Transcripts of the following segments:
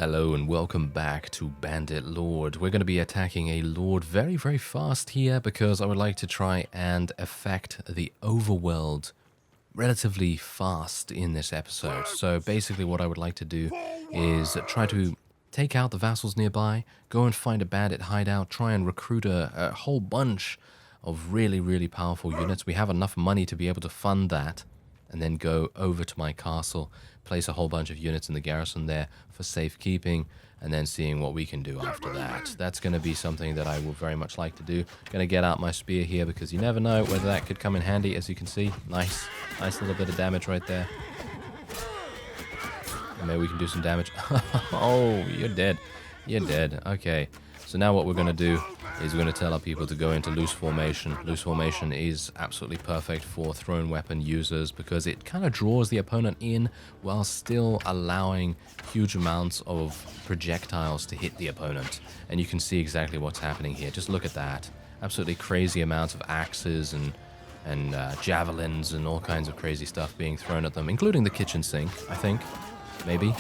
Hello and welcome back to Bandit Lord. We're going to be attacking a Lord very, very fast here because I would like to try and affect the overworld relatively fast in this episode. So basically what I would like to do is try to take out the vassals nearby, go and find a bandit hideout, try and recruit a whole bunch of really, really powerful units. We have enough money to be able to fund that, and then go over to my castle, place a whole bunch of units in the garrison there for safekeeping, and then seeing what we can do after that. That's going to be something that I would very much like to do. Going to get out my spear here because you never know whether that could come in handy, as you can see. Nice little bit of damage right there. And maybe we can do some damage. Oh, you're dead. You're dead. Okay. So now what we're going to do is we're going to tell our people to go into loose formation. Loose formation is absolutely perfect for thrown weapon users because it kind of draws the opponent in while still allowing huge amounts of projectiles to hit the opponent. And you can see exactly what's happening here. Just look at that. Absolutely crazy amounts of axes and javelins and all kinds of crazy stuff being thrown at them, including the kitchen sink, I think. Maybe.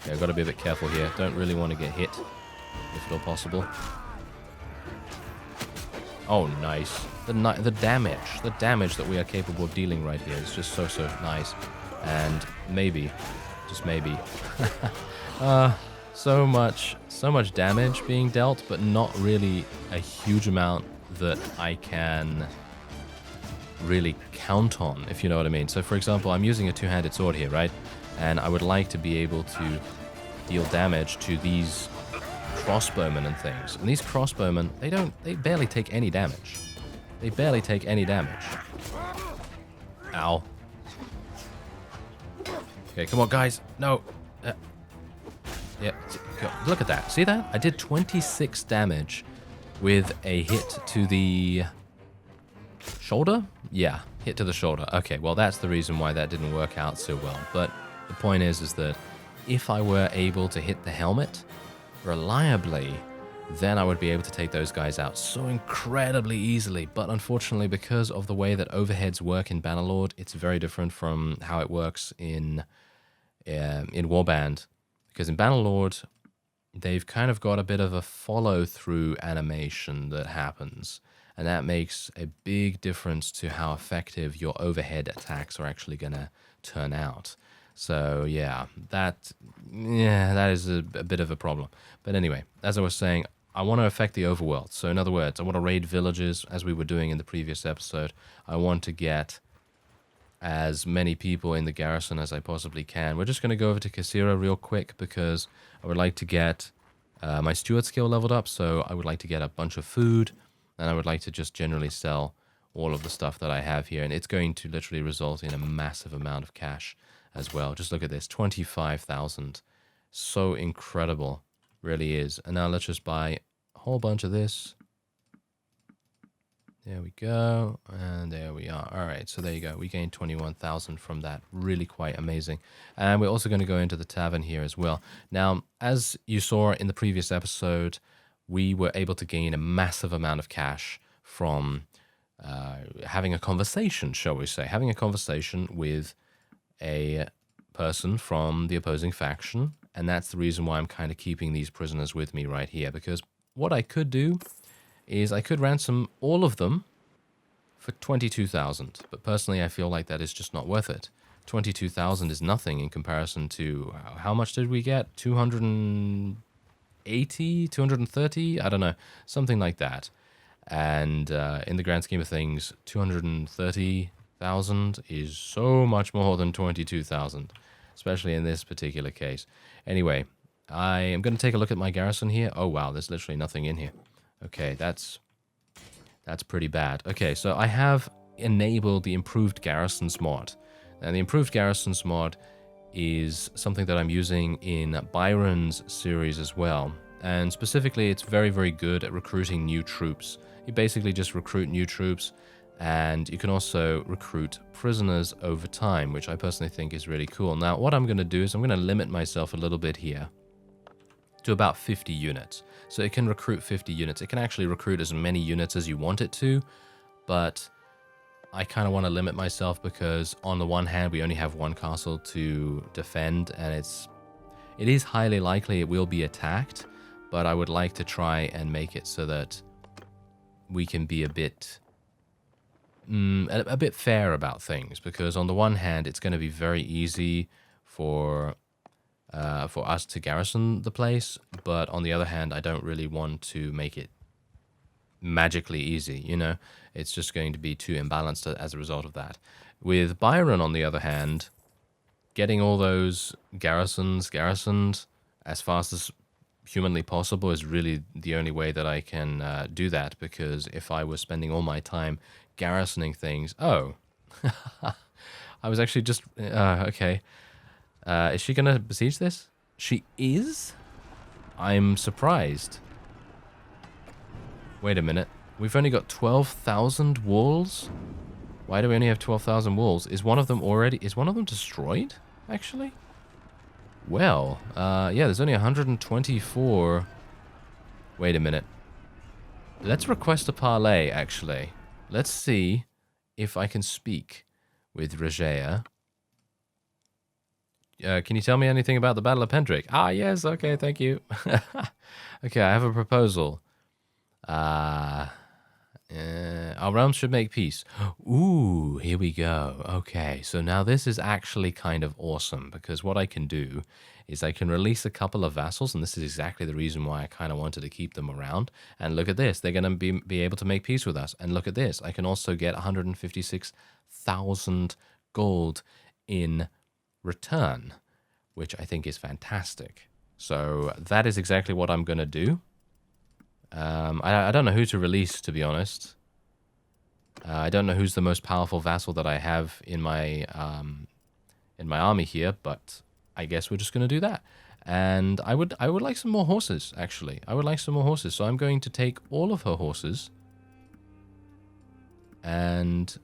Yeah, I've got to be a bit careful here. Don't really want to get hit, if at all possible. Oh, nice. The damage that we are capable of dealing right here is just so nice. And maybe, just maybe, so much damage being dealt, but not really a huge amount that I can really count on, if you know what I mean. So, for example, I'm using a two-handed sword here, right? And I would like to be able to deal damage to these crossbowmen and things. And these crossbowmen, they barely take any damage. They barely take any damage. Ow. Okay, come on, guys. No. Yeah, look at that. See that? I did 26 damage with a hit to the shoulder? Yeah, hit to the shoulder. Okay, well, that's the reason why that didn't work out so well. But the point is that if I were able to hit the helmet reliably, then I would be able to take those guys out so incredibly easily. But unfortunately, because of the way that overheads work in Bannerlord, it's very different from how it works in Warband. Because in Bannerlord, they've kind of got a bit of a follow-through animation that happens, and that makes a big difference to how effective your overhead attacks are actually going to turn out. So yeah, that is a bit of a problem. But anyway, as I was saying, I want to affect the overworld. So in other words, I want to raid villages, as we were doing in the previous episode. I want to get as many people in the garrison as I possibly can. We're just going to go over to Kasira real quick because I would like to get my steward skill leveled up. So I would like to get a bunch of food, and I would like to just generally sell all of the stuff that I have here. And it's going to literally result in a massive amount of cash as well. Just look at this, 25,000. So incredible, really is. And now let's just buy a whole bunch of this. There we go, and there we are. All right, so there you go. We gained 21,000 from that. Really quite amazing. And we're also going to go into the tavern here as well. Now, as you saw in the previous episode, we were able to gain a massive amount of cash from having a conversation, shall we say. Having a conversation with a person from the opposing faction, and that's the reason why I'm kind of keeping these prisoners with me right here, because what I could do is I could ransom all of them for 22,000, but personally I feel like that is just not worth it. 22,000 is nothing in comparison to how much did we get? 280, 230? I don't know, something like that. And in the grand scheme of things, 230,000 is so much more than 22,000, especially in this particular case. Anyway, I am going to take a look at my garrison here. Oh wow, there's literally nothing in here. Okay, that's pretty bad. Okay, so I have enabled the improved garrisons mod. And the improved garrisons mod is something that I'm using in Byron's series as well. And specifically, it's very, very good at recruiting new troops. You basically just recruit new troops, and you can also recruit prisoners over time, which I personally think is really cool. Now, what I'm going to do is I'm going to limit myself a little bit here to about 50 units. So it can recruit 50 units. It can actually recruit as many units as you want it to, but I kind of want to limit myself because on the one hand, we only have one castle to defend, and It is highly likely it will be attacked, but I would like to try and make it so that we can be a bit fair about things, because on the one hand, it's going to be very easy for us to garrison the place, but on the other hand, I don't really want to make it magically easy, you know? It's just going to be too imbalanced as a result of that. With Byron, on the other hand, getting all those garrisoned as fast as humanly possible is really the only way that I can do that, because if I was spending all my time garrisoning things... Oh. I was actually just... okay. Is she going to besiege this? She is? I'm surprised. Wait a minute. We've only got 12,000 walls? Why do we only have 12,000 walls? Is one of them destroyed, actually? Well, yeah, there's only 124. Wait a minute. Let's request a parley, actually. Let's see if I can speak with Regea. Can you tell me anything about the Battle of Pendrick? Ah, yes, okay, thank you. Okay, I have a proposal. Our realms should make peace. Ooh, here we go. Okay, so now this is actually kind of awesome, because what I can do is I can release a couple of vassals, and this is exactly the reason why I kind of wanted to keep them around. And look at this, they're going to be able to make peace with us. And look at this, I can also get 156,000 gold in return, which I think is fantastic. So that is exactly what I'm going to do. I don't know who to release, to be honest. I don't know who's the most powerful vassal that I have in my army here, but I guess we're just going to do that. And I would like some more horses, actually. I would like some more horses, so I'm going to take all of her horses. And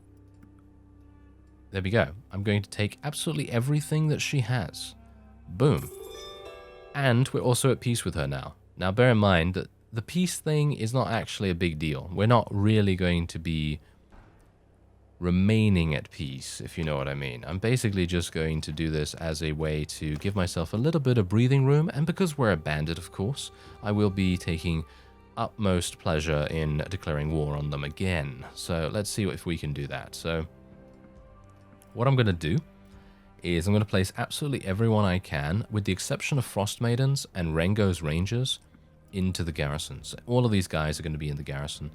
there we go. I'm going to take absolutely everything that she has. Boom. And we're also at peace with her now. Now, bear in mind that the peace thing is not actually a big deal. We're not really going to be remaining at peace, if you know what I mean. I'm basically just going to do this as a way to give myself a little bit of breathing room, and because we're a bandit, of course, I will be taking utmost pleasure in declaring war on them again. So let's see if we can do that. So what I'm going to do is I'm going to place absolutely everyone I can, with the exception of Frost Maidens and Rengo's Rangers, into the garrisons. All of these guys are going to be in the garrison,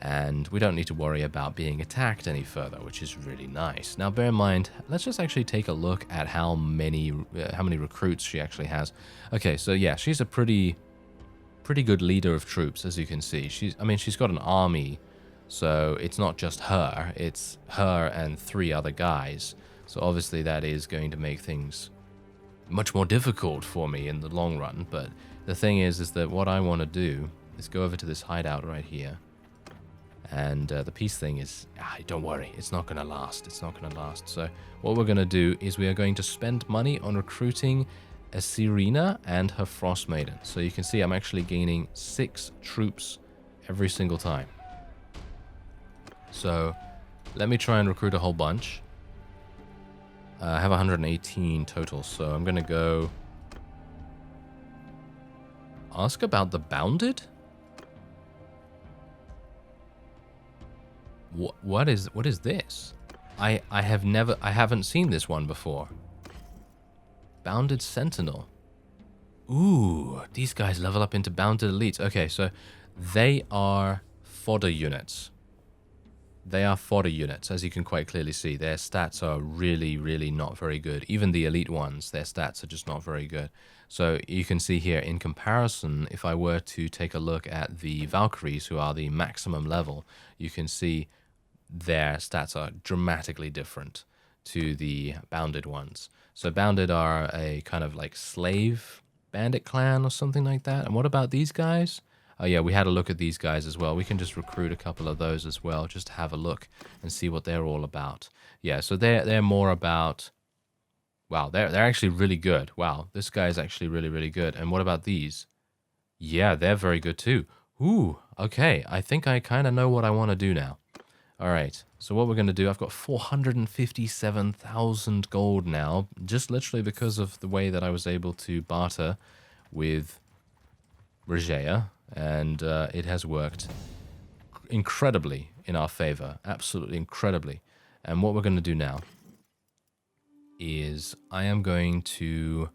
and we don't need to worry about being attacked any further, which is really nice. Now, bear in mind, let's just actually take a look at how many recruits she actually has. Okay, so yeah, she's a pretty good leader of troops, as you can see. She's got an army, so it's not just her, it's her and 3 other guys. So obviously that is going to make things much more difficult for me in the long run, but the thing is that what I want to do is go over to this hideout right here. And the peace thing is, don't worry, it's not going to last. It's not going to last. So what we're going to do is we are going to spend money on recruiting a Serena and her Frost Maiden. So you can see I'm actually gaining 6 troops every single time. So let me try and recruit a whole bunch. I have 118 total, so I'm going to go ask about the Bounded? What is this? I haven't seen this one before. Bounded Sentinel. Ooh, these guys level up into Bounded Elites. Okay, so they are fodder units. They are fodder units, as you can quite clearly see. Their stats are really, really not very good. Even the elite ones, their stats are just not very good. So you can see here, in comparison, if I were to take a look at the Valkyries, who are the maximum level, you can see their stats are dramatically different to the Bounded ones. So Bounded are a kind of like slave bandit clan or something like that. And what about these guys? Oh yeah, we had a look at these guys as well. We can just recruit a couple of those as well, just to have a look and see what they're all about. Yeah, so they're more about... Wow, they're actually really good. Wow, this guy is actually really, really good. And what about these? Yeah, they're very good too. Ooh, okay. I think I kind of know what I want to do now. All right, so what we're going to do, I've got 457,000 gold now, just literally because of the way that I was able to barter with Regea, and it has worked incredibly in our favor, absolutely incredibly. And what we're going to do now is I am going to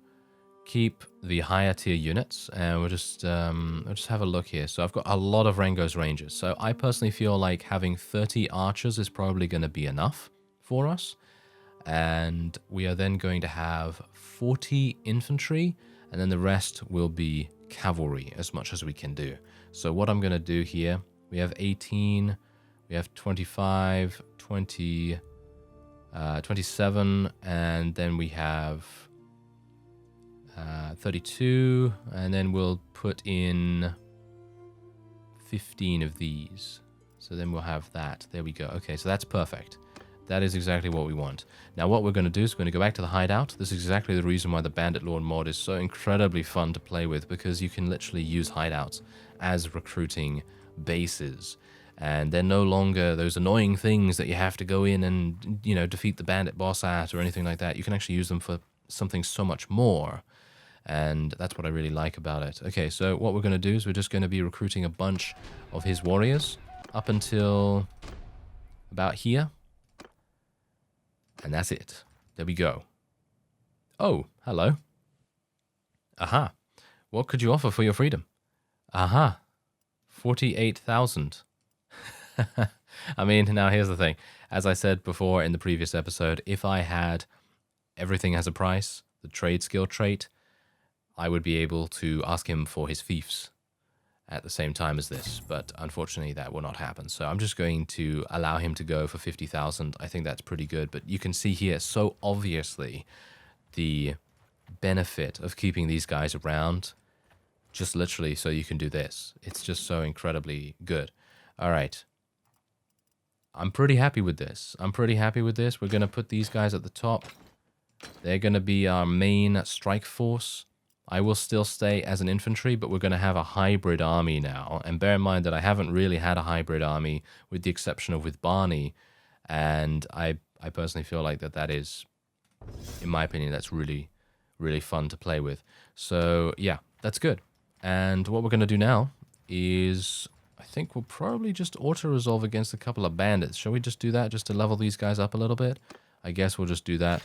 keep the higher tier units, and we'll just have a look here. So I've got a lot of Rango's Rangers. So I personally feel like having 30 archers is probably going to be enough for us. And we are then going to have 40 infantry, and then the rest will be cavalry, as much as we can do. So what I'm going to do here, we have 18, we have 25, 20, 27, and then we have 32, and then we'll put in 15 of these. So then we'll have that. There we go. Okay, so that's perfect. That is exactly what we want. Now what we're going to do is we're going to go back to the hideout. This is exactly the reason why the Bannerlord mod is so incredibly fun to play with, because you can literally use hideouts as recruiting bases. And they're no longer those annoying things that you have to go in and, you know, defeat the bandit boss at or anything like that. You can actually use them for something so much more. And that's what I really like about it. Okay, so what we're going to do is we're just going to be recruiting a bunch of his warriors up until about here. And that's it. There we go. Oh, hello. Aha. What could you offer for your freedom? Aha. 48,000. I mean, now here's the thing. As I said before in the previous episode, if I had everything has a price, the trade skill trait, I would be able to ask him for his fiefs at the same time as this, but unfortunately that will not happen. So I'm just going to allow him to go for 50,000. I think that's pretty good, but you can see here so obviously the benefit of keeping these guys around, just literally so you can do this. It's just so incredibly good. All right. I'm pretty happy with this. We're going to put these guys at the top. They're going to be our main strike force. I will still stay as an infantry, but we're going to have a hybrid army now. And bear in mind that I haven't really had a hybrid army, with the exception of with Barney. And I personally feel like that is, in my opinion, that's really, really fun to play with. So, yeah, that's good. And what we're going to do now is, I think we'll probably just auto-resolve against a couple of bandits. Shall we just do that, just to level these guys up a little bit? I guess we'll just do that.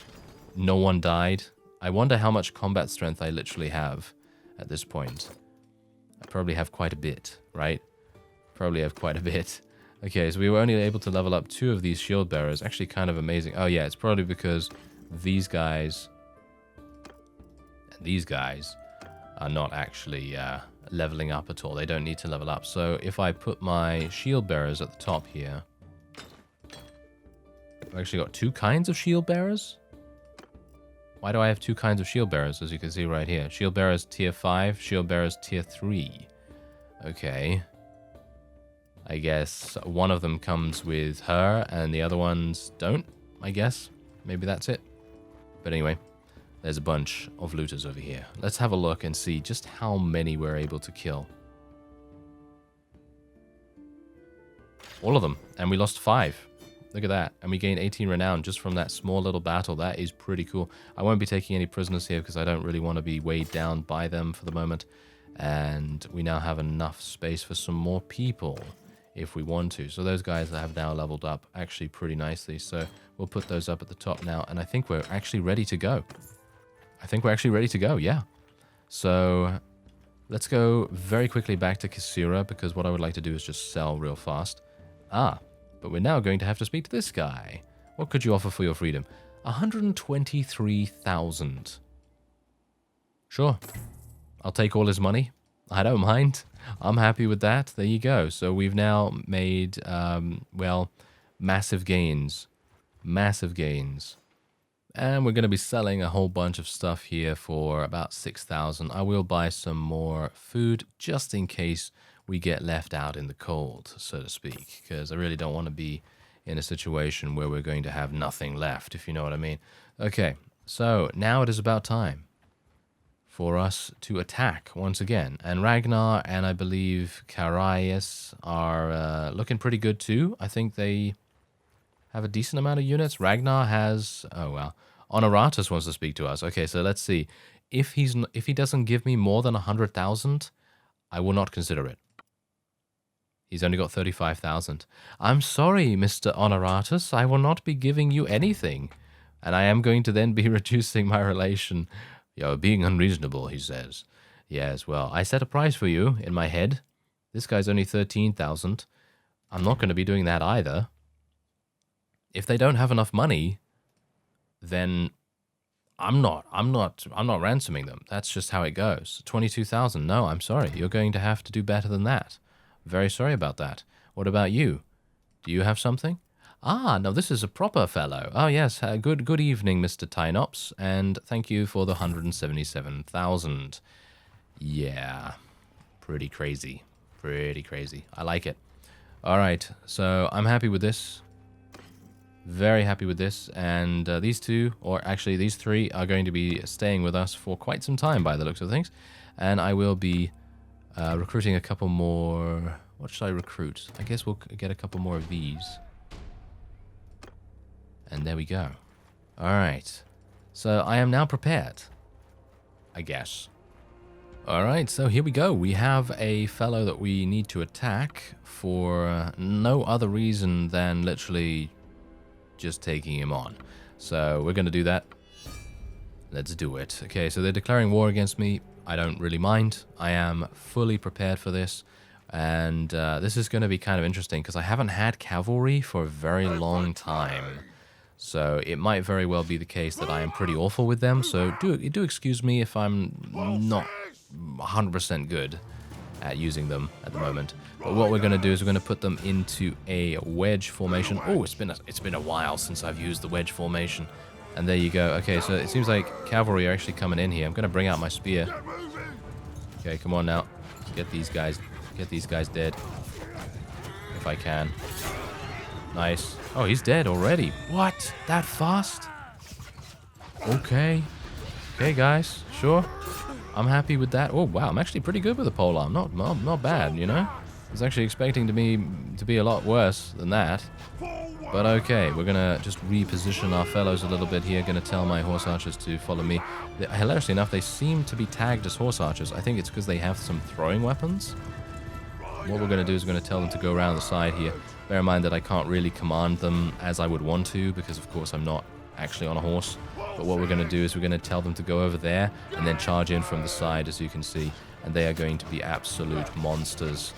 No one died. I wonder how much combat strength I literally have at this point. I probably have quite a bit, right? Probably have quite a bit. Okay, so we were only able to level up 2 of these shield bearers. Actually kind of amazing. Oh yeah, it's probably because these guys and these guys are not actually leveling up at all. They don't need to level up. So if I put my shield bearers at the top here, I've actually got 2 kinds of shield bearers. Why do I have 2 kinds of shield bearers, as you can see right here? Shield bearers tier 5, shield bearers tier 3. Okay. I guess one of them comes with her and the other ones don't, I guess. Maybe that's it. But anyway, there's a bunch of looters over here. Let's have a look and see just how many we're able to kill. All of them. And we lost 5. Look at that. And we gained 18 renown just from that small little battle. That is pretty cool. I won't be taking any prisoners here because I don't really want to be weighed down by them for the moment. And we now have enough space for some more people if we want to. So those guys have now leveled up actually pretty nicely. So we'll put those up at the top now. And I think we're actually ready to go. Yeah. So let's go very quickly back to Kisura, because what I would like to do is just sell real fast. But we're now going to have to speak to this guy. What could you offer for your freedom? 123,000. Sure. I'll take all his money. I don't mind. I'm happy with that. There you go. So we've now made, well, massive gains. Massive gains. And we're going to be selling a whole bunch of stuff here for about 6,000. I will buy some more food just in case we get left out in the cold, so to speak, because I really don't want to be in a situation where we're going to have nothing left, if you know what I mean. Okay, so now it is about time for us to attack once again. And Ragnar and I believe Carius are looking pretty good too. I think they have a decent amount of units. Ragnar has... Oh, well. Honoratus wants to speak to us. Okay, so let's see. If he doesn't give me more than 100,000, I will not consider it. He's only got 35,000. I'm sorry, Mr. Honoratus. I will not be giving you anything. And I am going to then be reducing my relation. You're being unreasonable, he says. Yes, well, I set a price for you in my head. This guy's only 13,000. I'm not going to be doing that either. If they don't have enough money, then I'm not ransoming them. That's just how it goes. 22,000. No, I'm sorry. You're going to have to do better than that. Very sorry about that. What about you? Do you have something? Ah, no, this is a proper fellow. Oh, yes. Good evening, Mr. Tynops, and thank you for the 177,000. Yeah, pretty crazy. Pretty crazy. I like it. All right, so I'm happy with this. Very happy with this, and these two, or actually these three, are going to be staying with us for quite some time by the looks of things, and I will be recruiting a couple more. What should I recruit? I guess we'll get a couple more of these. And there we go. Alright. So I am now prepared. I guess. Alright, so here we go. We have a fellow that we need to attack for no other reason than literally just taking him on. So we're going to do that. Let's do it. Okay, so they're declaring war against me. I don't really mind. I am fully prepared for this. And this is going to be kind of interesting because I haven't had cavalry for a very long time. So it might very well be the case that I am pretty awful with them. So do excuse me if I'm not 100% good at using them at the moment. But what we're going to do is we're going to put them into a wedge formation. Oh, it's been a while since I've used the wedge formation. And there you go. Okay, so it seems like cavalry are actually coming in here. I'm going to bring out my spear. Okay, come on now. Get these guys dead. If I can. Nice. Oh, he's dead already. What? That fast? Okay. Okay, guys. Sure. I'm happy with that. Oh, wow. I'm actually pretty good with the polearm. Not bad, you know? I was actually expecting to be a lot worse than that. But okay, we're going to just reposition our fellows a little bit here. Going to tell my horse archers to follow me. Hilariously enough, they seem to be tagged as horse archers. I think it's because they have some throwing weapons. What we're going to do is we're going to tell them to go around the side here. Bear in mind that I can't really command them as I would want to because, of course, I'm not actually on a horse. But what we're going to do is we're going to tell them to go over there and then charge in from the side, as you can see. And they are going to be absolute monsters.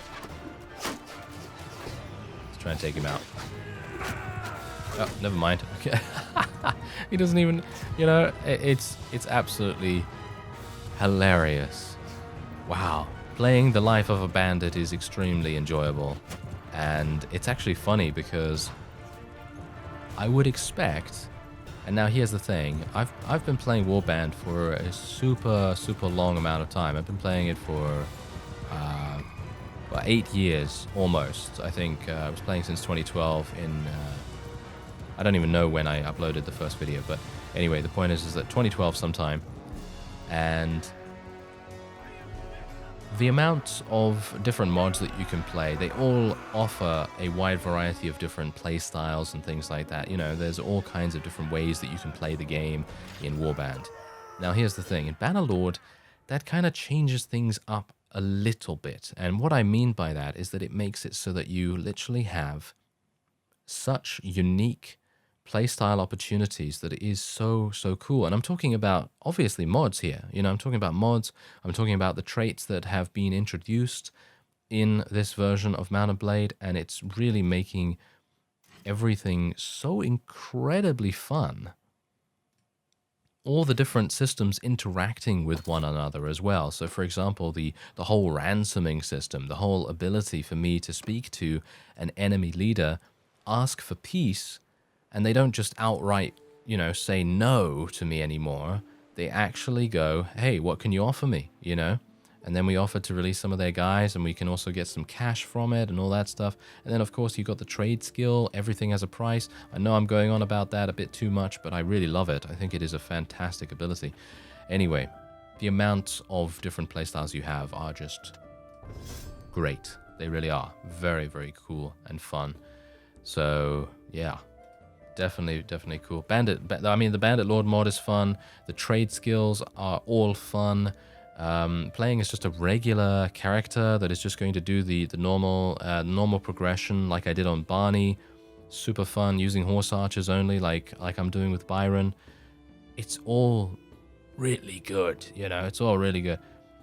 Let's try and take him out. Oh, never mind. Okay. He doesn't even, you know, it's absolutely hilarious. Wow. Playing the life of a bandit is extremely enjoyable. And it's actually funny because I would expect, and now here's the thing, I've been playing Warband for a super long amount of time. I've been playing it for about 8 years almost. I think I was playing since 2012 in I don't even know when I uploaded the first video, but anyway, the point is that 2012 sometime, and the amount of different mods that you can play, they all offer a wide variety of different play styles and things like that. You know, there's all kinds of different ways that you can play the game in Warband. Now, here's the thing. In Bannerlord, that kind of changes things up a little bit. And what I mean by that is that it makes it so that you literally have such unique playstyle opportunities that it is so cool. And I'm talking about, obviously, mods here. You know, I'm talking about mods. I'm talking about the traits that have been introduced in this version of Mount and Blade, and it's really making everything so incredibly fun. All the different systems interacting with one another as well. So, for example, the whole ransoming system, the whole ability for me to speak to an enemy leader, ask for peace, and they don't just outright, you know, say no to me anymore. They actually go, hey, what can you offer me, you know? And then we offer to release some of their guys, and we can also get some cash from it and all that stuff. And then, of course, you've got the trade skill. Everything has a price. I know I'm going on about that a bit too much, but I really love it. I think it is a fantastic ability. Anyway, the amount of different playstyles you have are just great. They really are. Very cool and fun. So, yeah. definitely cool. I mean, the Bandit Lord mod is fun. The trade skills are all fun. Playing as just a regular character that is just going to do the normal progression like I did on Barney. Super fun. Using horse archers only, like I'm doing with Byron. It's all really good. You know, it's all really good.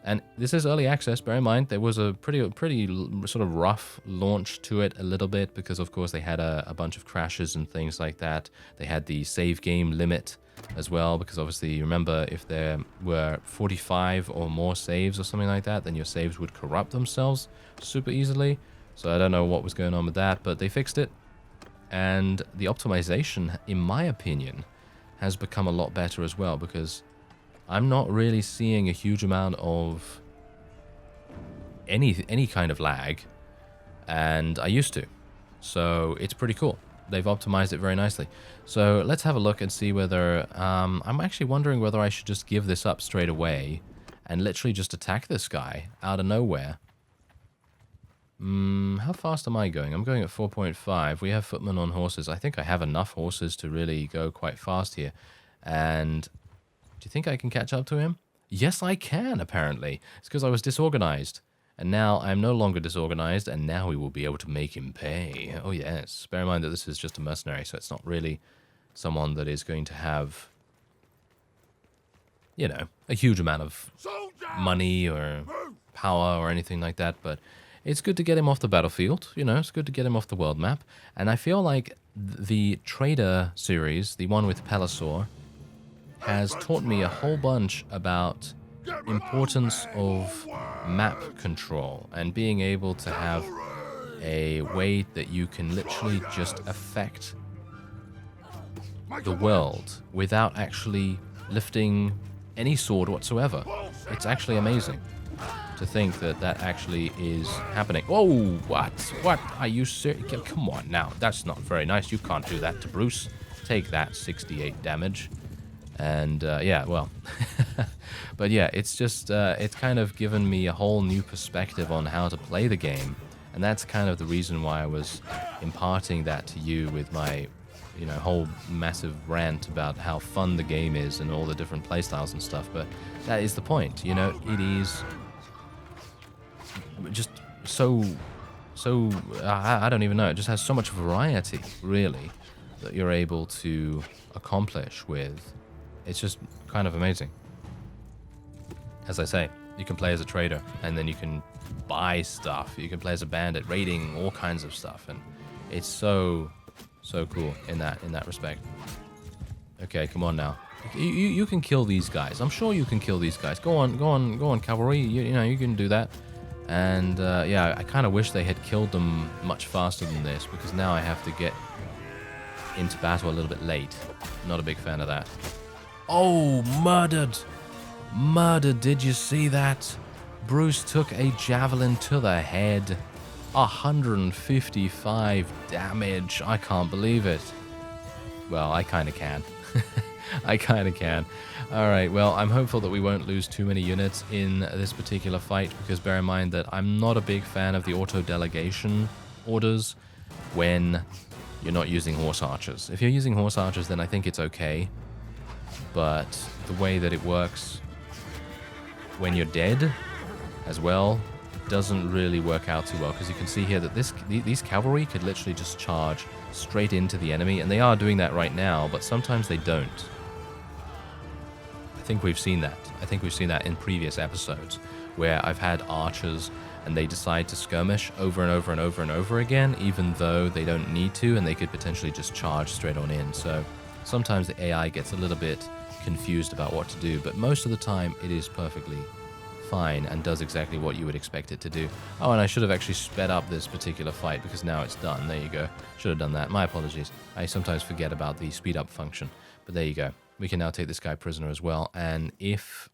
And this is early access, bear in mind, there was a pretty sort of rough launch to it a little bit because, of course, they had a bunch of crashes and things like that. They had the save game limit as well because, obviously, remember, if there were 45 or more saves or something like that, then your saves would corrupt themselves super easily. So I don't know what was going on with that, but they fixed it. And the optimization, in my opinion, has become a lot better as well because I'm not really seeing a huge amount of any kind of lag, and I used to. So it's pretty cool. They've optimized it very nicely. So let's have a look and see whether... I'm actually wondering whether I should just give this up straight away and literally just attack this guy out of nowhere. How fast am I going? I'm going at 4.5. We have footmen on horses. I think I have enough horses to really go quite fast here. And... do you think I can catch up to him? Yes, I can, apparently. It's because I was disorganized. And now I'm no longer disorganized, and now we will be able to make him pay. Oh, yes. Bear in mind that this is just a mercenary, so it's not really someone that is going to have, you know, a huge amount of money or power or anything like that. But it's good to get him off the battlefield. You know, it's good to get him off the world map. And I feel like the Trader series, the one with Pelisor, has taught me a whole bunch about importance of map control and being able to have a way that you can literally just affect the world without actually lifting any sword whatsoever. It's actually amazing to think that that actually is happening. Whoa, what? What? Are you serious? Come on now, that's not very nice. You can't do that to Bruce. Take that, 68 damage. And yeah, well, but yeah, it's just, it's kind of given me a whole new perspective on how to play the game. And that's kind of the reason why I was imparting that to you with my, you know, whole massive rant about how fun the game is and all the different playstyles and stuff. But that is the point, you know, it is just I don't even know, it just has so much variety, really, that you're able to accomplish with. It's just kind of amazing. As I say, you can play as a trader, and then you can buy stuff. You can play as a bandit, raiding all kinds of stuff, and it's so cool in that respect. Okay, come on now. You can kill these guys. I'm sure you can kill these guys. Go on, Cavalry. You know, you can do that. And yeah, I kind of wish they had killed them much faster than this, because now I have to get into battle a little bit late. Not a big fan of that. Oh, murdered! Murdered, did you see that? Bruce took a javelin to the head. 155 damage. I can't believe it. Well, I kind of can. I kind of can. Alright, well, I'm hopeful that we won't lose too many units in this particular fight, because bear in mind that I'm not a big fan of the auto-delegation orders when you're not using horse archers. If you're using horse archers, then I think it's okay. But the way that it works when you're dead as well doesn't really work out too well, because you can see here that these cavalry could literally just charge straight into the enemy, and they are doing that right now, but sometimes they don't. I think we've seen that. I think we've seen that in previous episodes, where I've had archers and they decide to skirmish over and over and over and over again, even though they don't need to, and they could potentially just charge straight on in. So sometimes the AI gets a little bit confused about what to do, but most of the time it is perfectly fine and does exactly what you would expect it to do. Oh, and I should have actually sped up this particular fight, because now it's done. There you go. Should have done that. My apologies. I sometimes forget about the speed up function, but there you go. We can now take this guy prisoner as well, and if,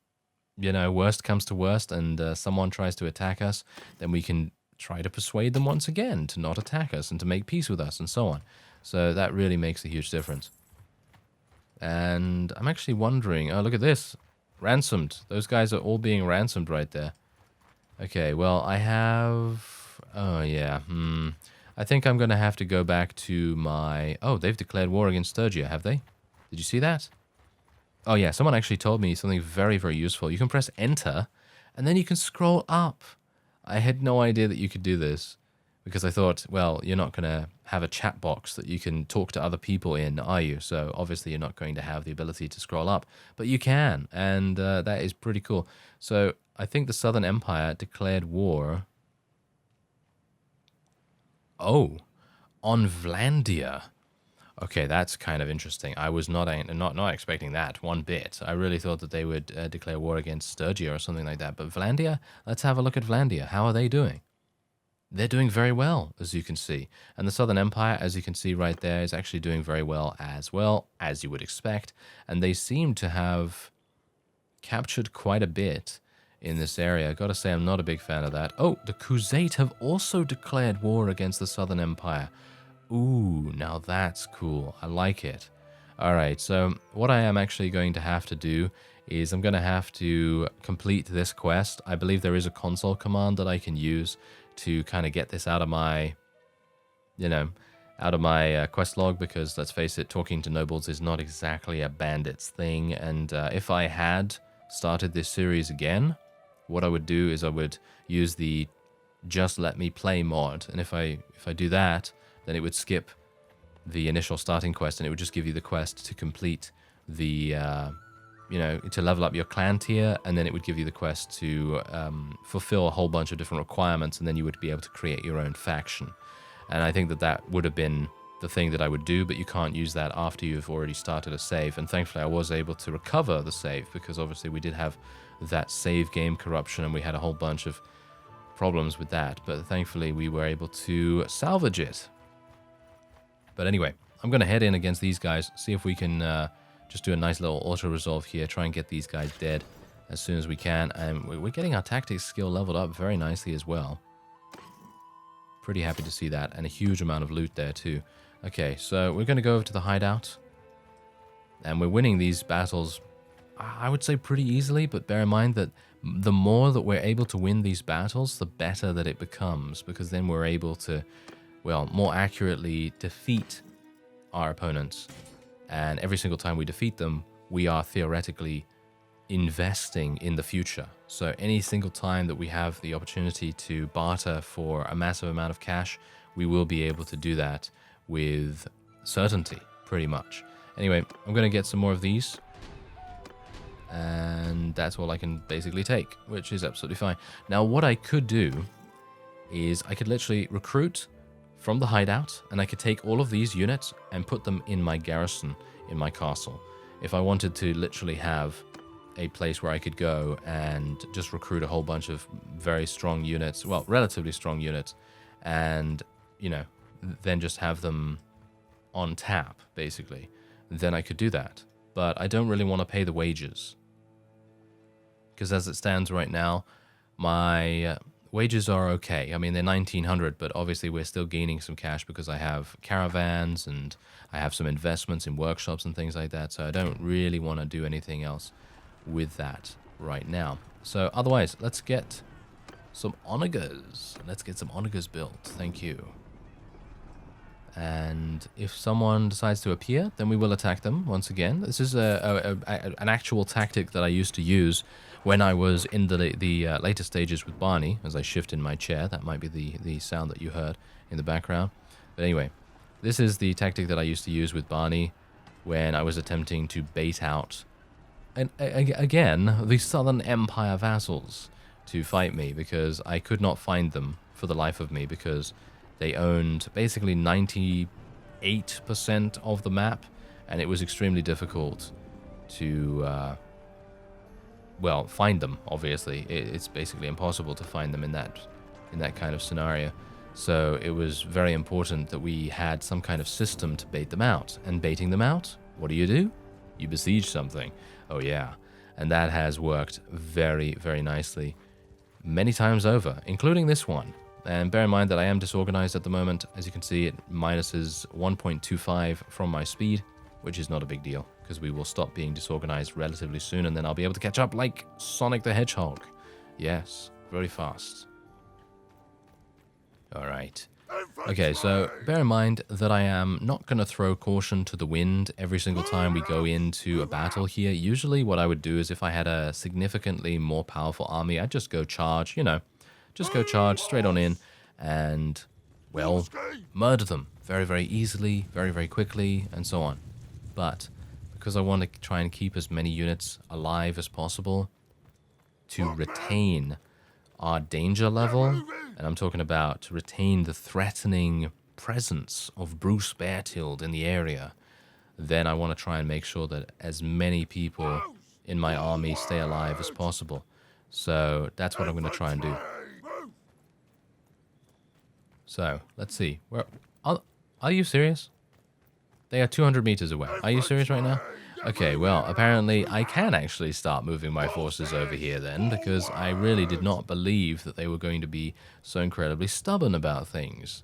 you know, worst comes to worst and someone tries to attack us, then we can try to persuade them once again to not attack us and to make peace with us and so on. So that really makes a huge difference. And I'm actually wondering, oh, look at this. Ransomed. Those guys are all being ransomed right there. Okay, well, I have... oh, yeah. I think I'm going to have to go back to my... Oh, they've declared war against Sturgia, have they? Did you see that? Oh, yeah, someone actually told me something very, very useful. You can press enter, and then you can scroll up. I had no idea that you could do this, because I thought, well, you're not going to have a chat box that you can talk to other people in, are you? So obviously you're not going to have the ability to scroll up, but you can, and that is pretty cool. So I think the Southern Empire declared war... Oh, on Vlandia. Okay, that's kind of interesting. I was not expecting that one bit. I really thought that they would declare war against Sturgia or something like that. But Vlandia, let's have a look at Vlandia. How are they doing? They're doing very well, as you can see. And the Southern Empire, as you can see right there, is actually doing very well, as you would expect. And they seem to have captured quite a bit in this area. Gotta say, I'm not a big fan of that. Oh, the Crusade have also declared war against the Southern Empire. Ooh, now that's cool. I like it. Alright, so what I am actually going to have to do is I'm going to have to complete this quest. I believe there is a console command that I can use to kind of get this out of my, quest log, because let's face it, talking to nobles is not exactly a bandit's thing. And if I had started this series again, what I would do is I would use the just let me play mod, and if I do that, then it would skip the initial starting quest, and it would just give you the quest to complete the to level up your clan tier, and then it would give you the quest to fulfill a whole bunch of different requirements, and then you would be able to create your own faction. And I think that that would have been the thing that I would do, but you can't use that after you've already started a save. And thankfully I was able to recover the save, because obviously we did have that save game corruption, and we had a whole bunch of problems with that, but thankfully we were able to salvage it. But anyway, I'm going to head in against these guys, see if we can just do a nice little auto-resolve here, try and get these guys dead as soon as we can. And we're getting our tactics skill leveled up very nicely as well. Pretty happy to see that, and a huge amount of loot there too. Okay, so we're going to go over to the hideout, and we're winning these battles, I would say, pretty easily, but bear in mind that the more that we're able to win these battles, the better that it becomes, because then we're able to, well, more accurately defeat our opponents. And every single time we defeat them, we are theoretically investing in the future. So any single time that we have the opportunity to barter for a massive amount of cash, we will be able to do that with certainty, pretty much. Anyway, I'm going to get some more of these, and that's all I can basically take, which is absolutely fine. Now, what I could do is I could literally recruit from the hideout, and I could take all of these units and put them in my garrison, in my castle. If I wanted to literally have a place where I could go and just recruit a whole bunch of very strong units, well, relatively strong units, and, then just have them on tap, basically, then I could do that. But I don't really want to pay the wages, because as it stands right now, my wages are okay. I mean, they're 1900, but obviously we're still gaining some cash because I have caravans and I have some investments in workshops and things like that, so I don't really want to do anything else with that right now. So otherwise, let's get some onagers. Let's get some onagers built. Thank you. And if someone decides to appear, then we will attack them once again. This is an actual tactic that I used to use when I was in the later stages with Barney, as I shift in my chair. That might be the sound that you heard in the background. But anyway, this is the tactic that I used to use with Barney when I was attempting to bait out, and again, the Southern Empire vassals to fight me, because I could not find them for the life of me, because they owned basically 98% of the map, and it was extremely difficult to, find them, obviously. It's basically impossible to find them in that kind of scenario. So it was very important that we had some kind of system to bait them out. And baiting them out, what do? You besiege something. Oh yeah. And that has worked very, very nicely many times over, including this one. And bear in mind that I am disorganized at the moment. As you can see, it minuses 1.25 from my speed, which is not a big deal, because we will stop being disorganized relatively soon, and then I'll be able to catch up like Sonic the Hedgehog. Yes, very fast. All right. Okay, so bear in mind that I am not going to throw caution to the wind every single time we go into a battle here. Usually what I would do is if I had a significantly more powerful army, I'd just go charge, you know, just go charge straight on in and, well, murder them very, very easily, very, very quickly, and so on. But because I want to try and keep as many units alive as possible to retain our danger level, and I'm talking about to retain the threatening presence of Bruce Beartild in the area, then I want to try and make sure that as many people in my army stay alive as possible. So that's what I'm going to try and do. So, let's see. Where are you serious? They are 200 meters away. Are you serious right now? Okay, well, apparently I can actually start moving my forces over here then, because I really did not believe that they were going to be so incredibly stubborn about things.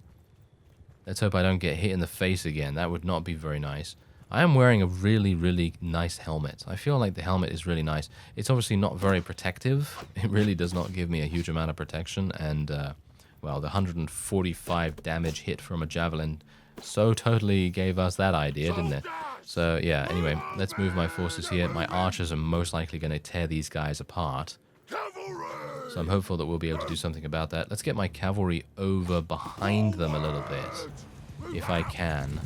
Let's hope I don't get hit in the face again. That would not be very nice. I am wearing a really, really nice helmet. I feel like the helmet is really nice. It's obviously not very protective. It really does not give me a huge amount of protection, and, well, the 145 damage hit from a javelin so totally gave us that idea, didn't it? So, yeah, anyway, let's move my forces here. My archers are most likely going to tear these guys apart. So I'm hopeful that we'll be able to do something about that. Let's get my cavalry over behind them a little bit, if I can.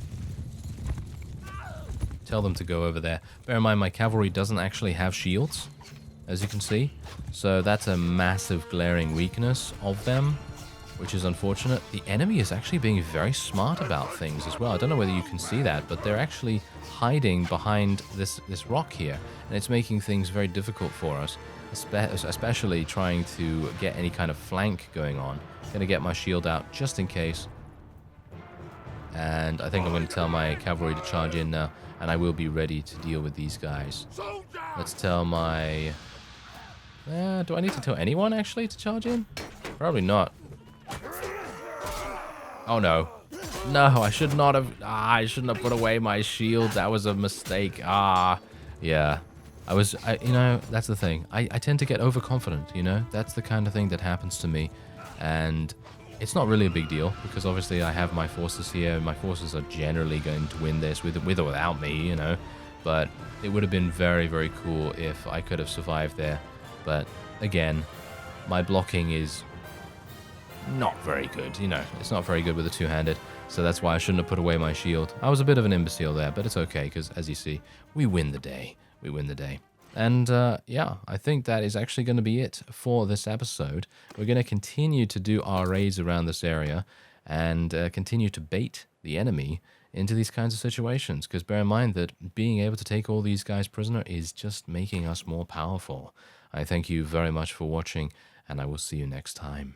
Tell them to go over there. Bear in mind, my cavalry doesn't actually have shields, as you can see. So that's a massive glaring weakness of them, which is unfortunate. The enemy is actually being very smart about things as well. I don't know whether you can see that, but they're actually hiding behind this rock here, and it's making things very difficult for us, especially trying to get any kind of flank going on. I'm going to get my shield out just in case, and I think I'm going to tell my cavalry to charge in now, and I will be ready to deal with these guys. Let's tell my... do I need to tell anyone, actually, to charge in? Probably not. Oh no. No, I should not have... I shouldn't have put away my shield. That was a mistake. Yeah. You know, that's the thing. I tend to get overconfident, you know? That's the kind of thing that happens to me. And it's not really a big deal, because obviously I have my forces here, and my forces are generally going to win this with or without me, you know? But it would have been very, very cool if I could have survived there. But, again, my blocking is not very good, you know. It's not very good with a two-handed, so that's why I shouldn't have put away my shield. I was a bit of an imbecile there, but it's okay, because as you see, we win the day. We win the day. And yeah, I think that is actually going to be it for this episode. We're going to continue to do our raids around this area and continue to bait the enemy into these kinds of situations, because bear in mind that being able to take all these guys prisoner is just making us more powerful. I thank you very much for watching, and I will see you next time.